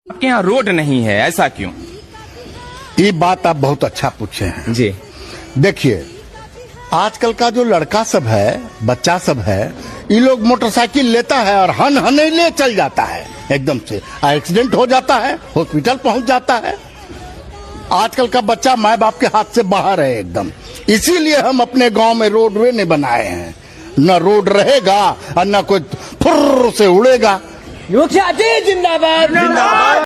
आपके यहाँ रोड नहीं है, ऐसा क्यों? ये बात आप बहुत अच्छा पूछे हैं जी। देखिए, आजकल का जो लड़का सब है, बच्चा सब है, ये लोग मोटरसाइकिल लेता है और हन हने ले चल जाता है, एकदम से एक्सीडेंट हो जाता है, हॉस्पिटल पहुंच जाता है। आजकल का बच्चा माँ बाप के हाथ से बाहर है एकदम। इसीलिए हम अपने गांव में रोडवे नहीं बनाए हैं। न रोड रहेगा और न कोई फुर्र से उड़ेगा। मुखिया जी जिंदाबाद।